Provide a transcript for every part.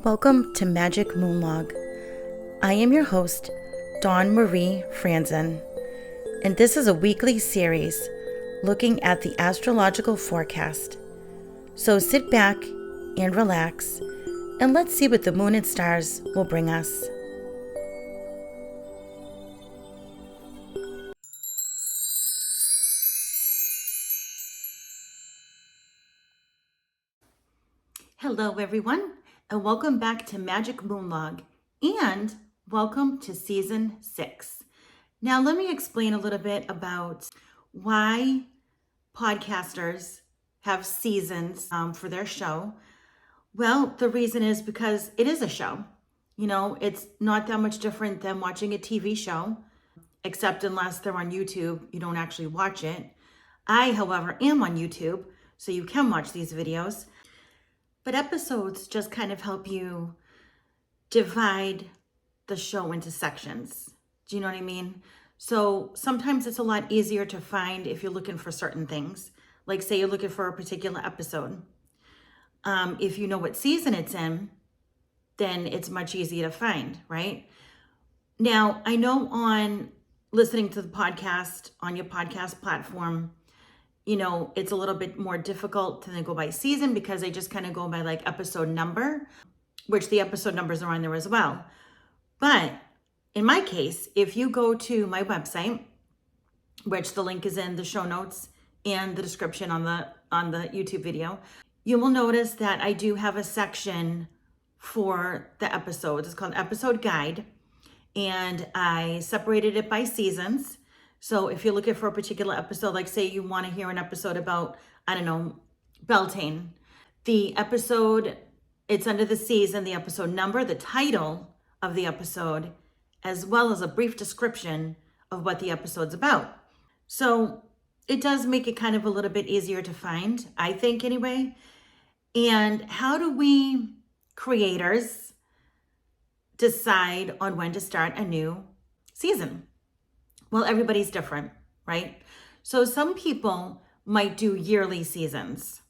Welcome to Magick Moonlog. I am your host, Dawn Marie Franzen, and this is a weekly series looking at the astrological forecast. So sit back and relax, and let's see what the moon and stars will bring us. Hello everyone, and welcome back to Magick Moonlog, and welcome to Season 6. Now let me explain a little bit about why podcasters have seasons for their show. Well, the reason is because it is a show. You know, it's not that much different than watching a TV show, except unless they're on YouTube, you don't actually watch it. I, however, am on YouTube, so you can watch these videos. But episodes just kind of help you divide the show into sections. Do you know what I mean? So sometimes it's a lot easier to find if you're looking for certain things. Like say you're looking for a particular episode. If you know what season it's in, then it's much easier to find, right? Now, I know on listening to the podcast on your podcast platform, you know, it's a little bit more difficult to then go by season because they just kind of go by like episode number, which the episode numbers are on there as well. But in my case, if you go to my website, which the link is in the show notes and the description on the YouTube video, you will notice that I do have a section for the episodes. It's called Episode Guide, and I separated it by seasons. So if you're looking for a particular episode, like say you want to hear an episode about, I don't know, Beltane, the episode, it's under the season, the episode number, the title of the episode, as well as a brief description of what the episode's about. So it does make it kind of a little bit easier to find, I think anyway. And how do we creators decide on when to start a new season? Well, everybody's different, right? So some people might do yearly seasons,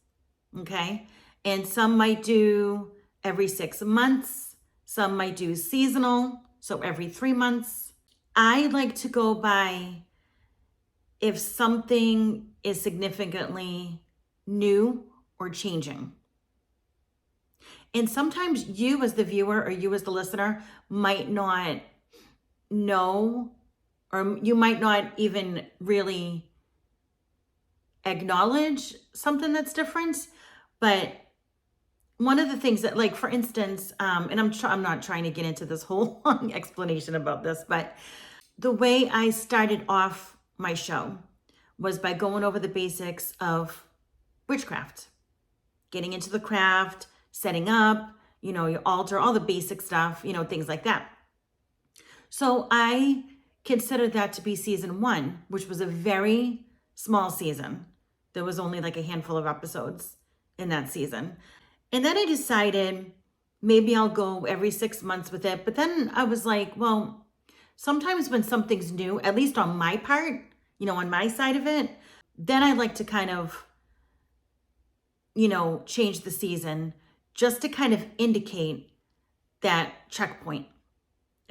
okay? And some might do every 6 months. Some might do seasonal, so every 3 months. I like to go by if something is significantly new or changing. And sometimes you as the viewer or you as the listener might not know, or you might not even really acknowledge something that's different. But one of the things that, like, for instance, and I'm not trying to get into this whole long explanation about this, but the way I started off my show was by going over the basics of witchcraft, getting into the craft, setting up, you know, your altar, all the basic stuff, you know, things like that. So I consider that to be season 1, which was a very small season. There was only like a handful of episodes in that season. And then I decided maybe I'll go every 6 months with it. But then I was like, well, sometimes when something's new, at least on my part, you know, on my side of it, then I like to kind of, you know, change the season just to kind of indicate that checkpoint,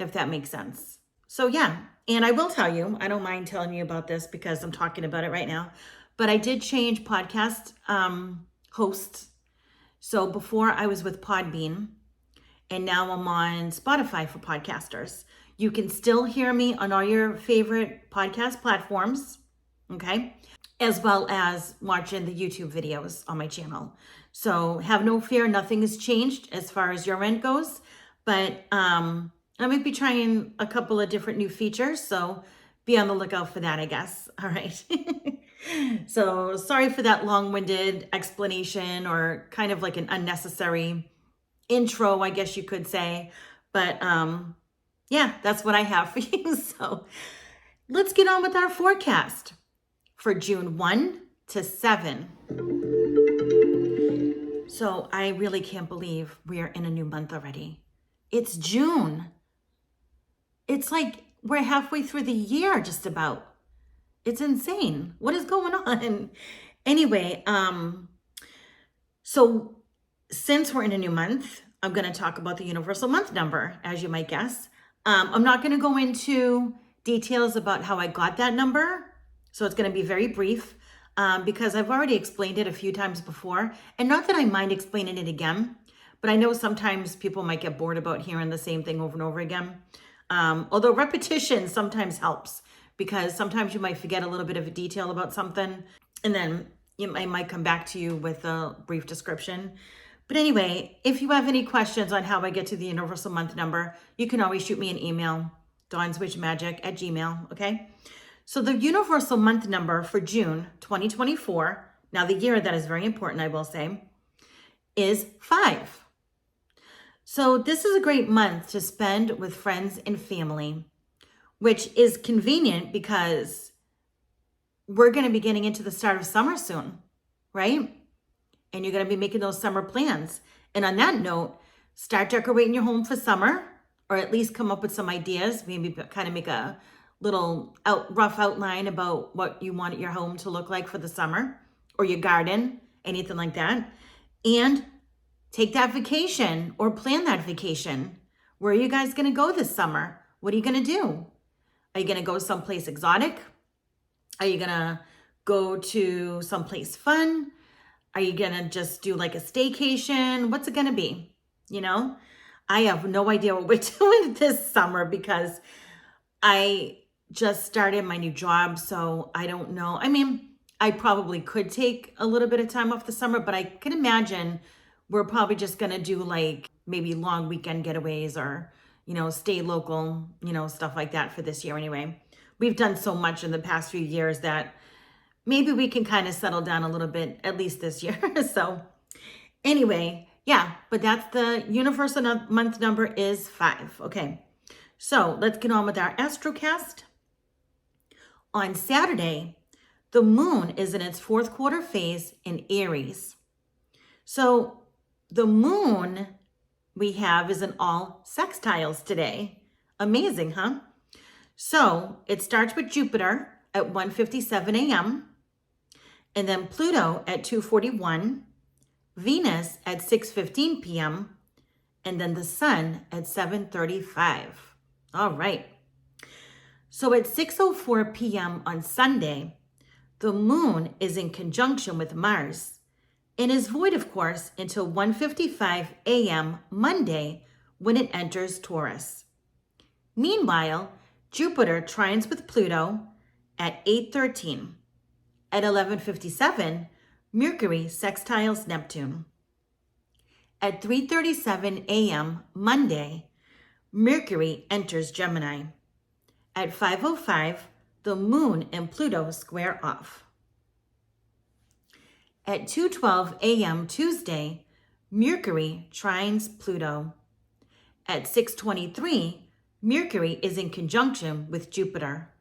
if that makes sense. So yeah, and I will tell you, I don't mind telling you about this because I'm talking about it right now, but I did change podcast hosts. So before I was with Podbean, and now I'm on Spotify for podcasters. You can still hear me on all your favorite podcast platforms, okay? As well as watching the YouTube videos on my channel. So have no fear, nothing has changed as far as your end goes, but I might be trying a couple of different new features, so be on the lookout for that, I guess. All right. So sorry for that long-winded explanation or kind of like an unnecessary intro, I guess you could say. But yeah, that's what I have for you. So let's get on with our forecast for June 1 to 7. So I really can't believe we are in a new month already. It's June. It's like we're halfway through the year, just about. It's insane. What is going on? Anyway, so since we're in a new month, I'm going to talk about the universal month number, as you might guess. I'm not going to go into details about how I got that number, so it's going to be very brief because I've already explained it a few times before, and not that I mind explaining it again, but I know sometimes people might get bored about hearing the same thing over and over again. Although repetition sometimes helps, because sometimes you might forget a little bit of a detail about something, and then I might come back to you with a brief description. But anyway, if you have any questions on how I get to the universal month number, you can always shoot me an email, dawnswitchmagic@gmail.com, okay? So the universal month number for June 2024, now the year that is very important, I will say, is 5. So this is a great month to spend with friends and family, which is convenient because we're going to be getting into the start of summer soon, right? And you're going to be making those summer plans. And on that note, start decorating your home for summer, or at least come up with some ideas, maybe kind of make a little rough outline about what you want your home to look like for the summer, or your garden, anything like that. And take that vacation or plan that vacation. Where are you guys going to go this summer? What are you going to do? Are you going to go someplace exotic? Are you going to go to someplace fun? Are you going to just do like a staycation? What's it going to be? You know, I have no idea what we're doing this summer because I just started my new job. So I don't know. I mean, I probably could take a little bit of time off the summer, but I can imagine we're probably just going to do like maybe long weekend getaways or, stay local, stuff like that for this year anyway. We've done so much in the past few years that maybe we can kind of settle down a little bit, at least this year. So anyway, yeah, but that's the universal month number is 5. Okay, so let's get on with our astrocast. On Saturday, the moon is in its 4th quarter phase in Aries. So the moon we have is in all sextiles today. Amazing, huh? So it starts with Jupiter at 1:57 a.m., and then Pluto at 2:41, Venus at 6:15 p.m., and then the Sun at 7:35. All right. So at 6:04 p.m. on Sunday, the moon is in conjunction with Mars and is void, of course, until 1:55 a.m. Monday when it enters Taurus. Meanwhile, Jupiter trines with Pluto at 8:13. At 11:57, Mercury sextiles Neptune. At 3:37 a.m. Monday, Mercury enters Gemini. At 5:05, the moon and Pluto square off. At 2:12 a.m. Tuesday, Mercury trines Pluto. At 6:23, Mercury is in conjunction with Jupiter.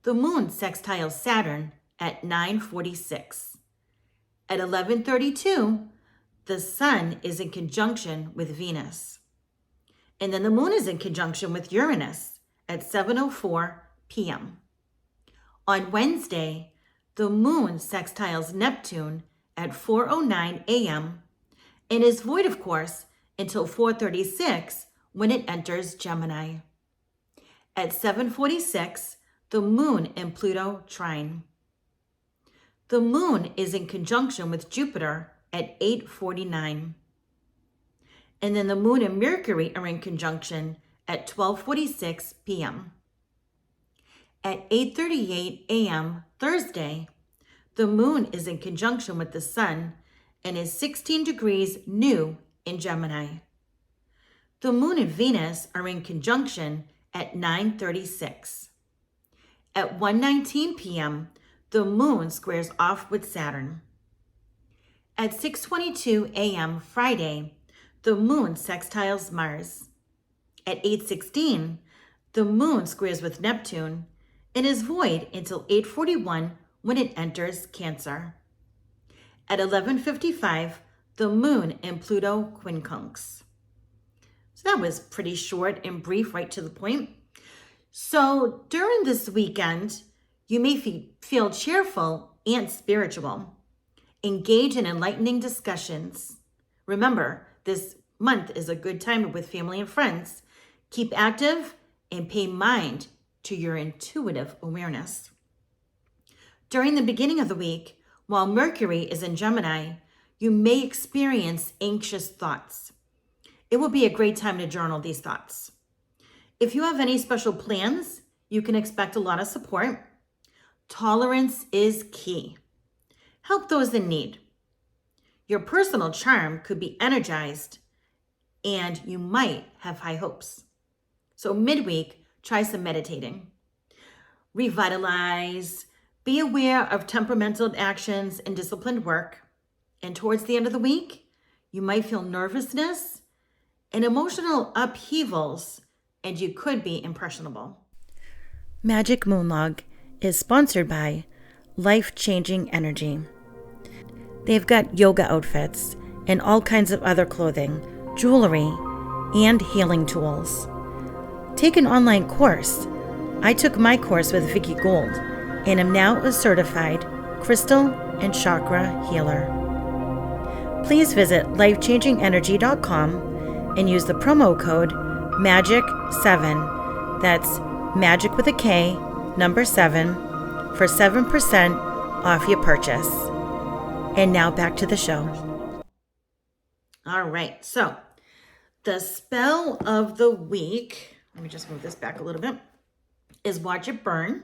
The moon sextiles Saturn at 9:46. At 11:32, the Sun is in conjunction with Venus. And then the moon is in conjunction with Uranus at 7:04 p.m. On Wednesday, the moon sextiles Neptune at 4:09 a.m. and is void, of course, until 4:36 when it enters Gemini. At 7:46, the moon and Pluto trine. The moon is in conjunction with Jupiter at 8:49. And then the moon and Mercury are in conjunction at 12:46 p.m. At 8:38 a.m. Thursday, the moon is in conjunction with the Sun and is 16 degrees new in Gemini. The moon and Venus are in conjunction at 9:36. At 1:19 p.m., the moon squares off with Saturn. At 6:22 a.m. Friday, the moon sextiles Mars. At 8:16, the moon squares with Neptune and is void until 8:41 when it enters Cancer. At 11:55, the moon and Pluto quincunx. So that was pretty short and brief, right to the point. So during this weekend, you may feel cheerful and spiritual. Engage in enlightening discussions. Remember, this month is a good time with family and friends. Keep active and pay mind to your intuitive awareness. During the beginning of the week, while Mercury is in Gemini, you may experience anxious thoughts. It will be a great time to journal these thoughts. If you have any special plans, you can expect a lot of support. Tolerance is key. Help those in need. Your personal charm could be energized, and you might have high hopes. So midweek, try some meditating. Revitalize. Be aware of temperamental actions and disciplined work. And towards the end of the week, you might feel nervousness and emotional upheavals, and you could be impressionable. Magic Moonlog is sponsored by Life-Changing Energy. They've got yoga outfits and all kinds of other clothing, jewelry, and healing tools. Take an online course. I took my course with Vicky Gold and am now a certified crystal and chakra healer. Please visit lifechangingenergy.com and use the promo code MAGIC7, that's Magic with a K, number 7, for 7% off your purchase. And now back to the show. All right, so the spell of the week, let me just move this back a little bit, is Watch It Burn.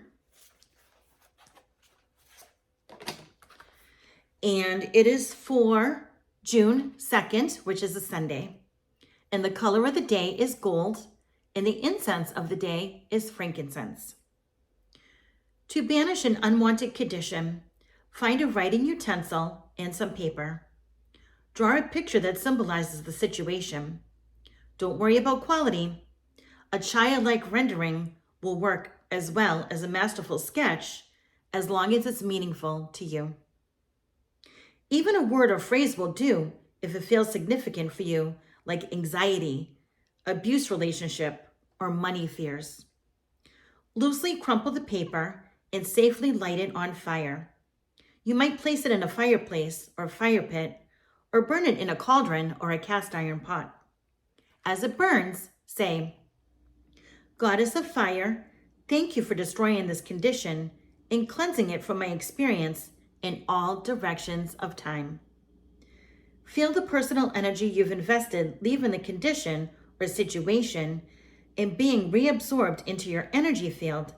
And it is for June 2nd, which is a Sunday. And the color of the day is gold, and the incense of the day is frankincense. To banish an unwanted condition, find a writing utensil and some paper. Draw a picture that symbolizes the situation. Don't worry about quality. A childlike rendering will work as well as a masterful sketch as long as it's meaningful to you. Even a word or phrase will do if it feels significant for you, like anxiety, abuse relationship, or money fears. Loosely crumple the paper and safely light it on fire. You might place it in a fireplace or fire pit, or burn it in a cauldron or a cast iron pot. As it burns, say, Goddess of Fire, thank you for destroying this condition and cleansing it from my experience in all directions of time. Feel the personal energy you've invested leaving the condition or situation and being reabsorbed into your energy field,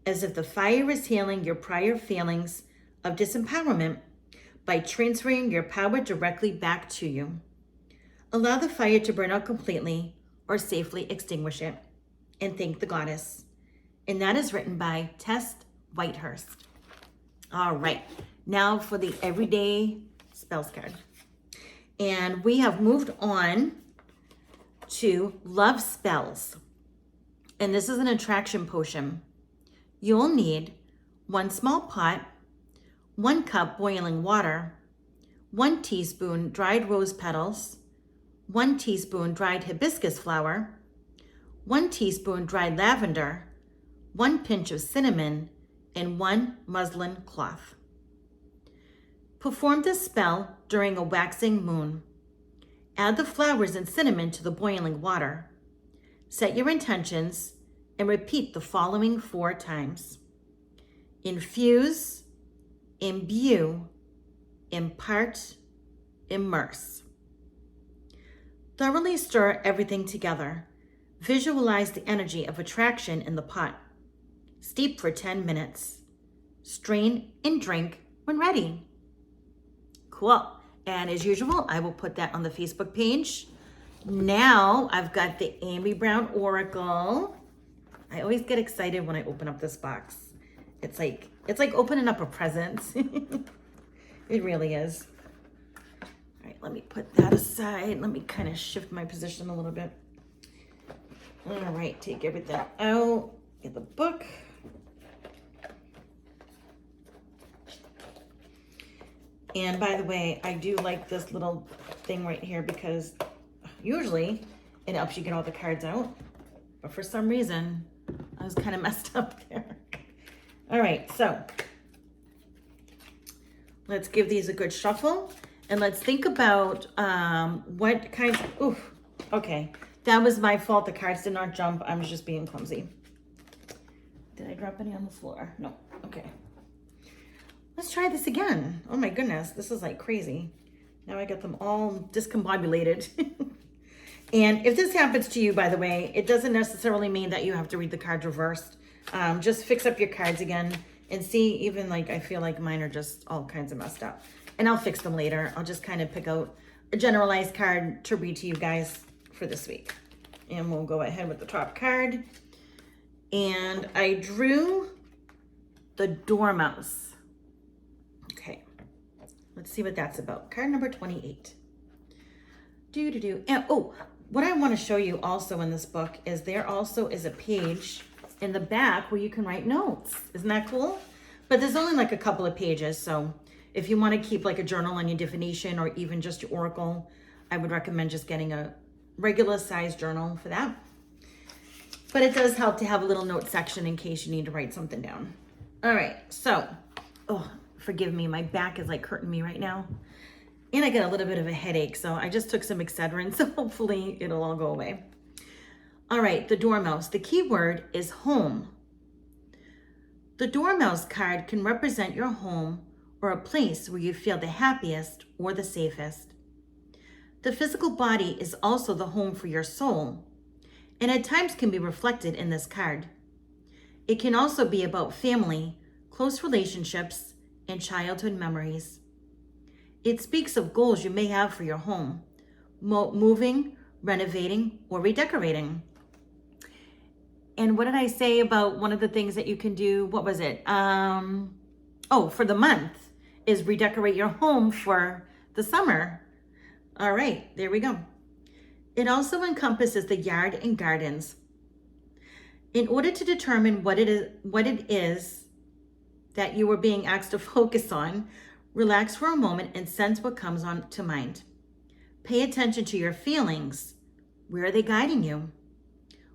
as if the fire is healing your prior feelings of disempowerment by transferring your power directly back to you. Allow the fire to burn out completely or safely extinguish it, and thank the goddess. And that is written by Tess Whitehurst. All right, now for the everyday spells card. And we have moved on to love spells. And this is an attraction potion. You'll need 1 small pot, 1 cup boiling water, 1 teaspoon dried rose petals, 1 teaspoon dried hibiscus flower, 1 teaspoon dried lavender, 1 pinch of cinnamon, and 1 muslin cloth. Perform this spell during a waxing moon. Add the flowers and cinnamon to the boiling water. Set your intentions and repeat the following 4 times. Infuse, imbue, impart, immerse. Thoroughly stir everything together. Visualize the energy of attraction in the pot. Steep for 10 minutes. Strain and drink when ready. Cool. And as usual, I will put that on the Facebook page. Now I've got the Amy Brown Oracle. I always get excited when I open up this box. It's like opening up a present. It really is. All right, let me put that aside. Let me kind of shift my position a little bit. All right, take everything out. Get the book. And by the way, I do like this little thing right here because usually it helps you get all the cards out. But for some reason, I was kind of messed up there. All right, so let's give these a good shuffle. And let's think about what kinds, Okay, that was my fault. The cards did not jump. I was just being clumsy. Did I drop any on the floor? No. Okay. Let's try this again. Oh my goodness, this is like crazy. Now I got them all discombobulated. And if this happens to you, by the way, it doesn't necessarily mean that you have to read the cards reversed. Just fix up your cards again and see, even like, I feel like mine are just all kinds of messed up. And I'll fix them later. I'll just kind of pick out a generalized card to read to you guys for this week. And we'll go ahead with the top card. And I drew the Dormouse. Okay, let's see what that's about. Card number 28. And oh, what I want to show you also in this book is there also is a page in the back where you can write notes. Isn't that cool? But there's only like a couple of pages, so if you want to keep like a journal on your divination or even just your oracle, I would recommend just getting a regular size journal for that. But it does help to have a little note section in case you need to write something down. All right, so, oh, forgive me, my back is like hurting me right now. And I got a little bit of a headache, so I just took some Excedrin, so hopefully it'll all go away. All right, the Dormouse. The key word is home. The Dormouse card can represent your home or a place where you feel the happiest or the safest. The physical body is also the home for your soul, and at times can be reflected in this card. It can also be about family, close relationships, and childhood memories. It speaks of goals you may have for your home, moving, renovating, or redecorating. And what did I say about one of the things that you can do? What was it? For the month is redecorate your home for the summer. All right, there we go. It also encompasses the yard and gardens. In order to determine what it is that you are being asked to focus on, relax for a moment and sense what comes on to mind. Pay attention to your feelings. Where are they guiding you?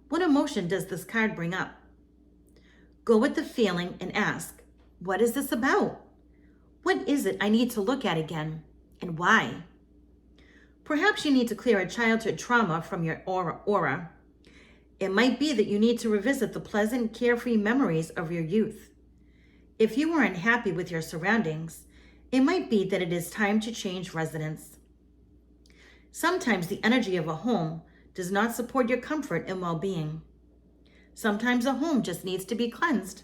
What emotion does this card bring up? Go with the feeling and ask, what is this about? What is it I need to look at again, and why? Perhaps you need to clear a childhood trauma from your aura. It might be that you need to revisit the pleasant, carefree memories of your youth. If you are unhappy with your surroundings, it might be that it is time to change residence. Sometimes the energy of a home does not support your comfort and well-being. Sometimes a home just needs to be cleansed.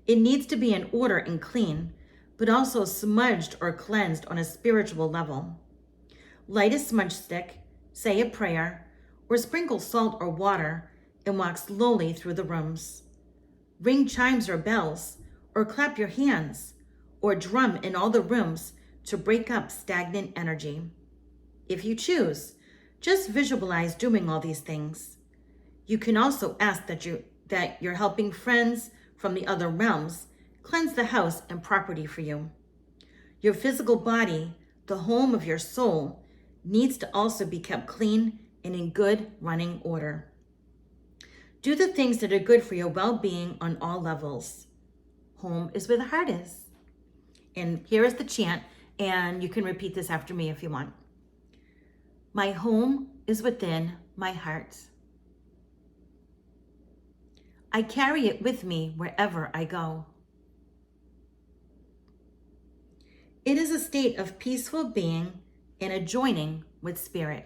It needs to be in order and clean, but also smudged or cleansed on a spiritual level. Light a smudge stick, say a prayer, or sprinkle salt or water and walk slowly through the rooms. Ring chimes or bells, or clap your hands, or drum in all the rooms to break up stagnant energy. If you choose, just visualize doing all these things. You can also ask that you're helping friends from the other realms cleanse the house and property for you. Your physical body, the home of your soul, needs to also be kept clean and in good running order. Do the things that are good for your well-being on all levels. Home is where the heart is. And here is the chant, and you can repeat this after me if you want. My home is within my heart. I carry it with me wherever I go. It is a state of peaceful being and a joining with spirit.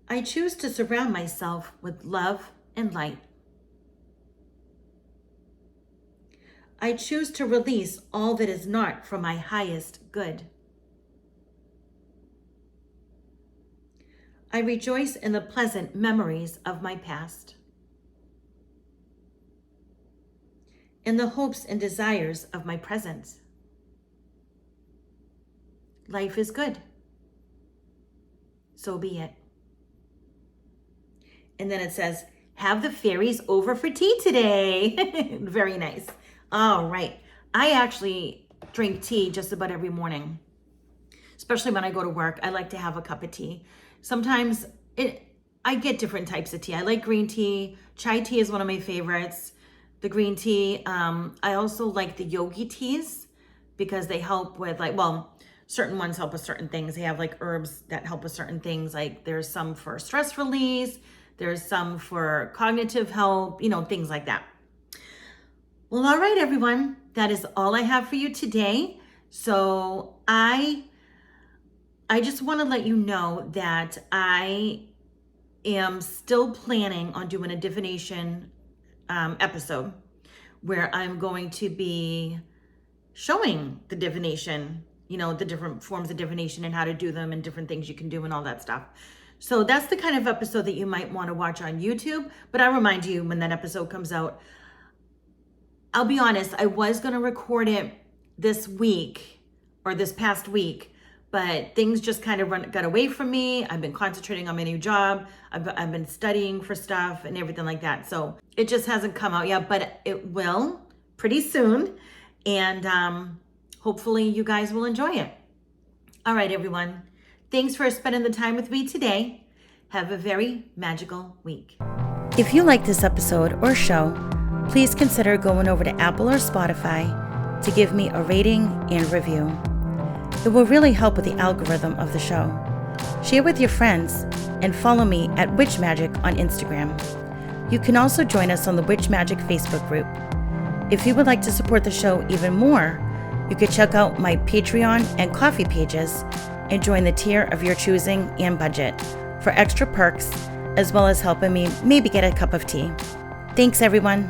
I choose to surround myself with love and light. I choose to release all that is not for my highest good. I rejoice in the pleasant memories of my past, in the hopes and desires of my present. Life is good. So be it. And then it says, have the fairies over for tea today. Very nice. All right. I actually drink tea just about every morning, especially when I go to work. I like to have a cup of tea. Sometimes I get different types of tea. I like green tea. Chai tea is one of my favorites. The green tea. I also like the yogi teas because they help with certain ones help with certain things. They have like herbs that help with certain things. Like there's some for stress release, there's some for cognitive help, things like that. Well, all right, everyone, that is all I have for you today. So I just want to let you know that I am still planning on doing a divination episode where I'm going to be showing the divination, the different forms of divination and how to do them and different things you can do and all that stuff. So that's the kind of episode that you might want to watch on YouTube. But I'll remind you when that episode comes out. I'll be honest, I was going to record it this week or this past week, but things just kind of got away from me. I've been concentrating on my new job. I've been studying for stuff and everything like that. So it just hasn't come out yet, but it will pretty soon. And hopefully you guys will enjoy it. All right, everyone. Thanks for spending the time with me today. Have a very magical week. If you like this episode or show, please consider going over to Apple or Spotify to give me a rating and review. It will really help with the algorithm of the show. Share with your friends and follow me at Witch Magick on Instagram. You can also join us on the Witch Magick Facebook group. If you would like to support the show even more, you could check out my Patreon and Ko-fi pages and join the tier of your choosing and budget for extra perks, as well as helping me maybe get a cup of tea. Thanks, everyone.